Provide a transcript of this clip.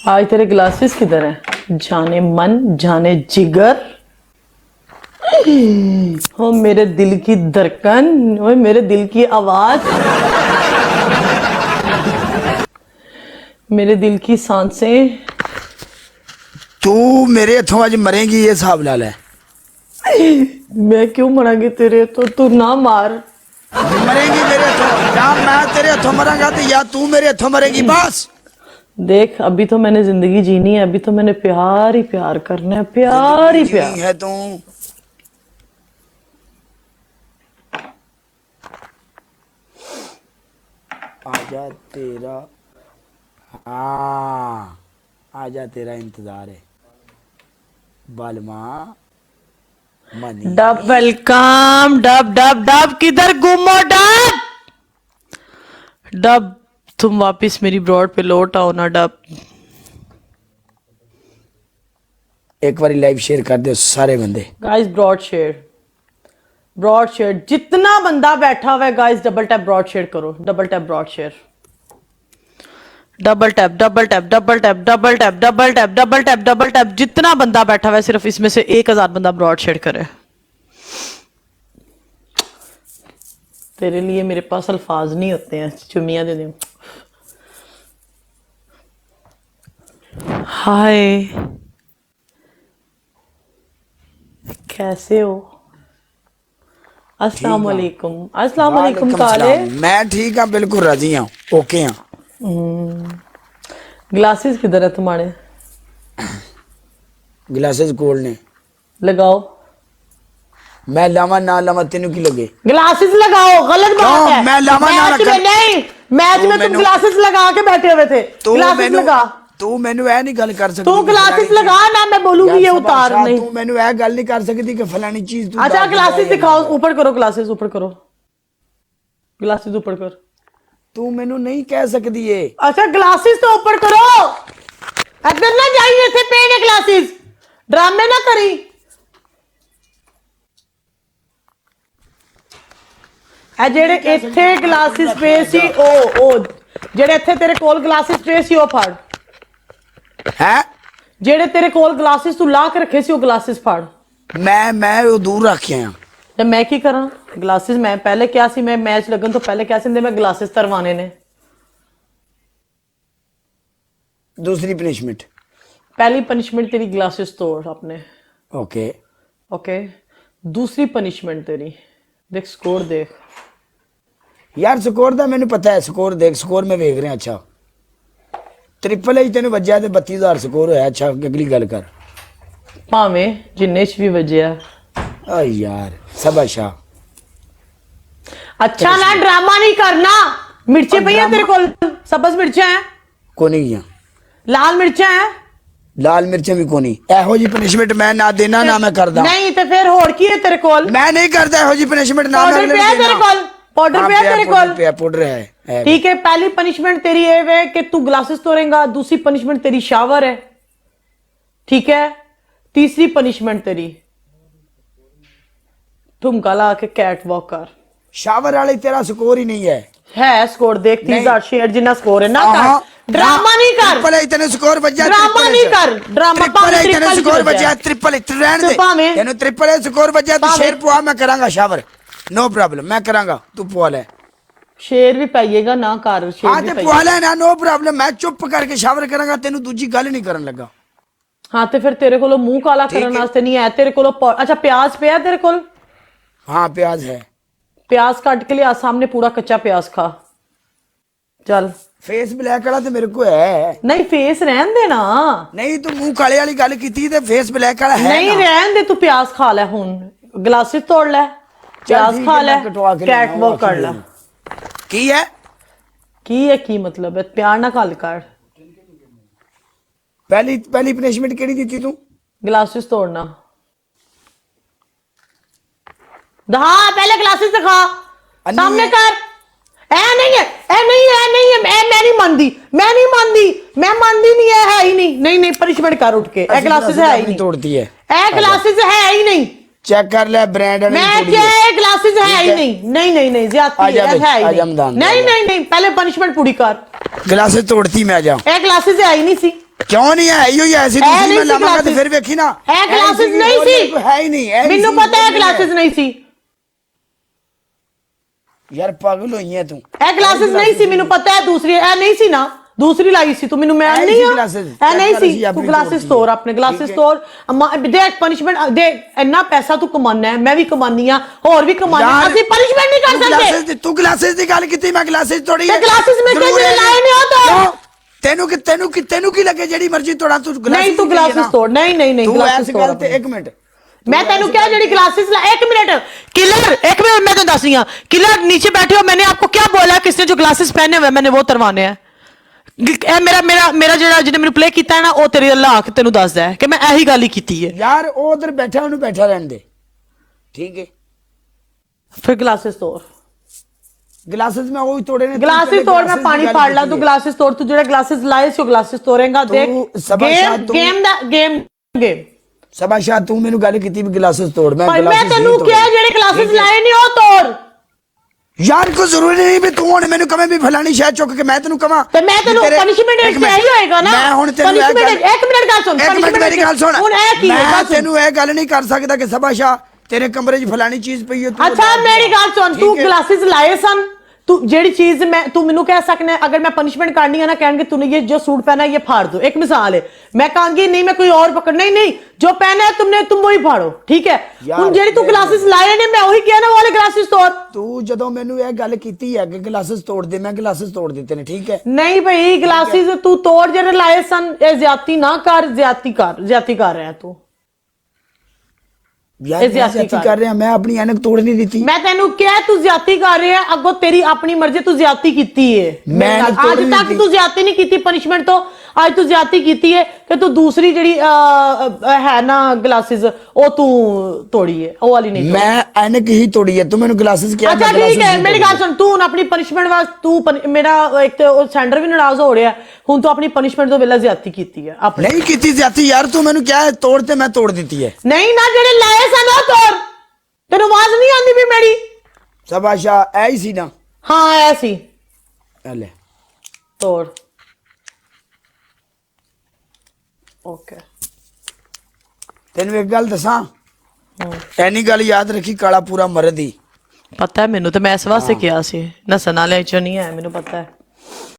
आज तेरे ग्लासेस किधर है? जाने मन जाने जिगर, ओ मेरे दिल की धड़कन, ओ मेरे दिल की आवाज, मेरे दिल की सांसें। तू मेरे हथों आज मरेगी, ये हिसाब ला ले। मैं क्यों मरांगी तेरे, तो तू ना मार। मरेगी मेरे हथों, या मैं तेरे हथों मरांगा तो या तू मेरे हथों मरेगी। बस देख, अभी तो मैंने जिंदगी जीनी है, अभी तो मैंने प्यार ही प्यार करना है, प्यार ही प्यार। है तू आजा तेरा, हाँ आजा तेरा इंतजार है बालमा money. Dub welcome, dub dub dub किधर गुमो डब, डब तुम वापिस मेरी ब्रॉड पे लौट आओ ना डब। एक बार लाइव शेयर कर दो सारे बंदे। Guys broad share, broad share, जितना बंदा बैठा हुआ है guys double tap broad share करो, double tap broad share, double tap double tap double tap double tap double tap double tap double tap, जितना बंदा बैठा हुआ है सिर्फ इसमें से 1000 बंदा ब्रॉड शेयर करे। तेरे लिए मेरे पास अल्फाज नहीं होते हैं, चुमिया दे दूं। हाय कैसे हो? अस्सलाम वालेकुम, अस्सलाम वालेकुम काले। मैं ठीक हाँ, बिल्कुल राजी हूँ, ओके हाँ। ग्लासेस किधर है तुम्हारे? ग्लासेस गोल्ड ने लगाओ। मैं लावा ना लावा तेनू की लगे? ग्लासेस लगाओ, गलत बात है। मैं लावा ना मैच में नहीं, मैच में तुम ग्लासेस लगा के बैठे हुए थे। ग्लासेस लगा। तू मैनू ऐ नहीं गल कर सकती। तू ग्लासेस लगा ना, मैं बोलूंगी ये उतार नहीं। तू मैनू ऐ गल नहीं कर सकती कि फलानी चीज तू। अच्छा ग्लासेस दिखाओ, ऊपर करो, ग्लासेस ऊपर करो, ग्लासेस ऊपर कर। तू मैनू नहीं कह सकती है। अच्छा ग्लासेस तो ऊपर करो, इधर ना जाइए, थे पे ने ग्लासेस, ड्रामे ना करी। ए जेड़े इथे ग्लासेस पे सी, ओ जेड़े इथे तेरे कोल ग्लासेस पे सी, ओ फड़ है जेड़े तेरे कोल ग्लासेस तू ला के रखे सी, ओ ग्लासेस फड़। मैं वो दूर रखे हैं। ते मैं की करा? ग्लासेस मैं पहले क्या सी, मैं मैच लगन तो पहले क्या सी, मैं ग्लासेस तरवाने ने। दूसरी पनिशमेंट, पहली पनिशमेंट तेरी ग्लासेस तोड़ अपने, ओके ओके। दूसरी पनिशमेंट तेरी देख, स्कोर देख यार। स्कोर दा मैनू पता है, स्कोर देख, स्कोर में वेख रहा। अच्छा ट्रिपल एच तेन वजह तो 32,000 स्कोर होया। अच्छा अगली गल कर। भावें जिन्ने च भी वजया। यार सबा अच्छा ना ड्रामा नहीं करना। मिर्चे पई है तेरे कोल? सबज मिर्चा है? कोनी गया। लाल मिर्चा है? लाल मिर्चें भी कोनी। एहो जी पनिशमेंट मैं ना देना ना मैं करदा। नहीं तो फिर होड़ की है तेरे कोल? मैं नहीं करदा एहो जी पनिशमेंट ना। पाउडर पे है तेरे कोल? पाउडर पे है तेरे कोल? पाउडर है। ठीक है, पहली पनिशमेंट तेरी ये है कि तू ग्लासेस तोड़ेगा। दूसरी पनिशमेंट तेरी शावर है, ठीक है। तीसरी पनिशमेंट तेरी ठुमका ला के कैट वॉक कर। शावर वाले तेरा स्कोर ही नहीं है स्कोर देख, 30,000 शेयर जितना स्कोर है ना। कर ड्रामा नहीं कर, ट्रिपल इतने स्कोर बजा। ड्रामा नहीं कर, ड्रामा इतने स्कोर बजा। ट्रिपल रहने दे, तेनु ट्रिपल स्कोर बजा। तू शेर पुआ, मैं करांगा शावर, नो प्रॉब्लम, मैं करांगा, तू पुआ ले। शेर भी पाइएगा ना कर, शेर हाँ भी ते पुआ ले ना, नो प्रॉब्लम। मैं चुप करके शावर करांगा, तेनु दूजी गल नहीं करन लगा। हाँ तो फिर तेरे को मुंह काला करने वास्ते नहीं है तेरे को। अच्छा प्याज पे है तेरे को? हाँ प्याज है। प्याज काट के लिया सामने, पूरा कच्चा प्याज खा। चल फेस ब्लैक वाला तो मेरे को है। नहीं फेस रहन दे ना। नहीं तू मुंह काले वाली गल कीती ते फेस ब्लैक वाला है नहीं रहन दे, तू प्याज खा ले, हुन ग्लासेस तोड़ ले, प्याज खा ले, कैट वॉक कर ले। की है की मतलब है? प्यार ना काल कर। पहली पनिशमेंट केड़ी दी तू? ग्लासेस तोड़ना। हाँ पहले ग्लासेस दिखा, सामने कर। ऐ नहीं है, ऐ नहीं है, ऐ नहीं है, मैं नहीं मानती, मैं नहीं मानती, मैं मानती नहीं है ही नहीं। नहीं नहीं पनिशमेंट कर उठ के। ए ग्लासेस है ही नहीं, तोड़ती है। ए ग्लासेस है ही नहीं, चेक कर ले ब्रांड। मैं क्या, ग्लासेस है ही नहीं। नहीं नहीं नहीं ज्यादती है ही नहीं। नहीं नहीं नहीं, पहले पनिशमेंट पूरी कर। ग्लासेस तोड़ती मैं आ जाऊं। ए ग्लासेस है ही नहीं सी, ਕਿਉਂ ਨਹੀਂ ਹੈ? ਇਹੋ ਹੀ ਐਸੀ ਇਹ ਦੂਸਰੀ ਨਹੀਂ ਮੈਂ ਸੀ ਲਾਵਾਂਗਾ ਤੇ glasses। ਫਿਰ ਵੇਖੀ ਨਾ ਇਹ ਗਲਾਸਿਸ ਸੀਗੀ, ਨਹੀਂ ਹੋਰ ਸੀ। ਮੇਰੇ ਕੋਲ ਹੈ ਹੀ ਨਹੀਂ ਇਹ ਨਹੀਂ ਮੈਨੂੰ ਸੀ, ਪਤਾ ਹੈ ਹੋਰ ਨਹੀਂ ਗਲਾਸਿਸ ਨਹੀਂ ਸੀ। ਯਾਰ ਪਾਗਲ ਹੋਈ ਹੈ ਤੂੰ। ਇਹ ਗਲਾਸਿਸ ਨਹੀਂ ਸੀ, ਮੈਨੂੰ ਪਤਾ ਹੈ ਦੂਸਰੀ ਇਹ ਨਹੀਂ ਸੀ ਨਾ, ਦੂਸਰੀ ਲਾਈ ਸੀ ਤੂੰ ਮੈਨੂੰ ਮੈਂ ਇਹ ਨਹੀਂ ਸੀ ਆ glasses। ਇਹ ਨਹੀਂ check ਕਰ ਸੀ ਅਸੀਂ ਤੂੰ ਆਪਣੀ ਗਲਾਸਿਸ ਤੋੜ ਤੋੜ ਆਪਣੇ ਗਲਾਸਿਸ ਤੋੜ ਦੇਖ ਪਨਿਸ਼ਮੈਂਟ ਦੇ ਇੰਨਾ ਪੈਸਾ ਤੂੰ ਕਮਾਉਣਾ ਹੈ ਮੈਂ ਵੀ ਕਮਾਨੀ ਆ ਹੋਰ ਵੀ ਕਮਾਨੀ ਯਾਰ, ਅਸੀਂ ਪਨਿਸ਼ਮੈਂਟ ਨਹੀਂ ਕਰ ਸਕਦੇ ਤੂੰ ਗਲਾਸਿਸ ਦੀ ਗੱਲ ਕੀਤੀ ਮੈਂ ਗਲਾਸਿਸ ਤੋੜੀ ਤੇ glasses ਮੈਂ ਜ਼ਰੂਰ ਕਿਹੜੇ ਹੈ। ਲਾਏ ਨੇ ਉਹ ਤੋੜ। ਕਿਉਂ? ਤੈਨੂੰ ਕੀ ਲੱਗੇ ਜਿਹੜੀ ਮਰਜ਼ੀ ਤੋੜਾ ਤੂੰ ਨਹੀਂ ਤੂੰ ਗਲਾਸਿਸ ਤੋੜ ਨਹੀਂ ਨਹੀਂ ਨਹੀਂ ਤੂੰ ਗਲਾਸਿਸ ਇਸ ਤੋੜ ਗੱਲ ਤੇ 1 ਮਿੰਟ मैं तेन क्या जड़ी ग्लासेस ला 1 मिनट किलर 1 मिनट मैं तो दस रही हूं किलर नीचे बैठे हो मैंने आपको क्या बोला किसने जो ग्लासेस पहने हुए मैंने वो तरवाने हैं ए मेरा मेरा मेरा जेड़ा जिन्हें मैंने प्ले किया है ना वो तेरे अल्लाह आके तेन दसदा है कि मैं यही गल ही की है यार वो उधर बैठा उन्हें बैठा रहने दे ठीक है फिर ग्लासेस तोड़ ग्लासेस में वो ही तोड़े ने ग्लासेस तोड़ मैं पानी फाड़ ला तू ग्लासेस तोड़ तू जेड़ा ग्लासेस लाए सो ग्लासेस तोड़ेगा देख गेम गेम दा गेम गेम सबाशा तू मेनू गल कीती भी ग्लासेस तोड़ मैं पर मैं तेनू क्या जेड़े ग्लासेस लाए नहीं वो तोड़ यार को जरूरी नहीं भी तू हुन मेनू कमे भी फलानी शायद चुक के मैं तेनू कमा ते मैं तेनू पनिशमेंट एक यही होएगा ना मैं हुन तेनू पनिशमेंट 1 मिनट गल सुन एक मिनट मेरी गल सुन हुन ए की मैं तेनू ए गल नहीं कर सकदा कि सबाशा तेरे कमरे च फलानी चीज पई है तू अच्छा मेरी गल सुन तू ग्लासेस लाए सन तू जेडी चीज मैं तू मेनू कह सकना है अगर मैं पनिशमेंट करनी है ना कहेंगे तूने ये जो सूट पहना है ये फाड़ दो एक मिसाल है मैं कहूंगी नहीं मैं कोई और पकड़ नहीं नहीं जो पहना है तुमने तुम वही फाड़ो ठीक है हुन जेडी तू ग्लासेस लाए ने मैं वही किया ना वाले ग्लासेस तोड़ तू जदों मेनू ए गल कीती है कि ग्लासेस तोड़ दे मैं ग्लासेस तोड़ दिते ने ठीक है नहीं भाई ग्लासेस तू तोड़ जेडे लाए सन ए ज्यादती ना कर ज्यादती कर रहा है तू यार ज्यादती कर रहे हैं मैं अपनी ऐनक तोड़ नहीं दी मैं तेनू क्या तू ज्यादती कर रहा है अगो तेरी अपनी मर्जी तू ज्यादती कीती है मैं आज तक तू ज्यादती नहीं कीती पनिशमेंट तो आज तू ज्यादती कीती है कि तू दूसरी जेडी है ना ग्लासेस ओ तू तोड़ी है ओ वाली नहीं मैं ऐनक ही तोड़ी है तू मेनू ग्लासेस क्या अच्छा ठीक है मेरी गल सुन तू अपनी पनिशमेंट वास्ते तू मेरा एक तो सेंटर भी नाराज हो रहा है हुन तू अपनी पनिशमेंट तो वेला ज्यादती कीती है अपनी नहीं कीती ज्यादती यार तू मेनू क्या है तोड़ते मैं तोड़ दी है नहीं ना जेडे लाए सन ओ तोड़ तेनू आवाज नहीं आंदी भी मेरी सबाशा ऐ ही सी ना हां ऐसी ले तोड़ ओके तेन एक गल दसा ऐनी गल याद रखी काला पूरा मर्द ही पता है मेनू तो मैं इस वास्ते किया सी नसन वाले चो नहीं है मेनू पता है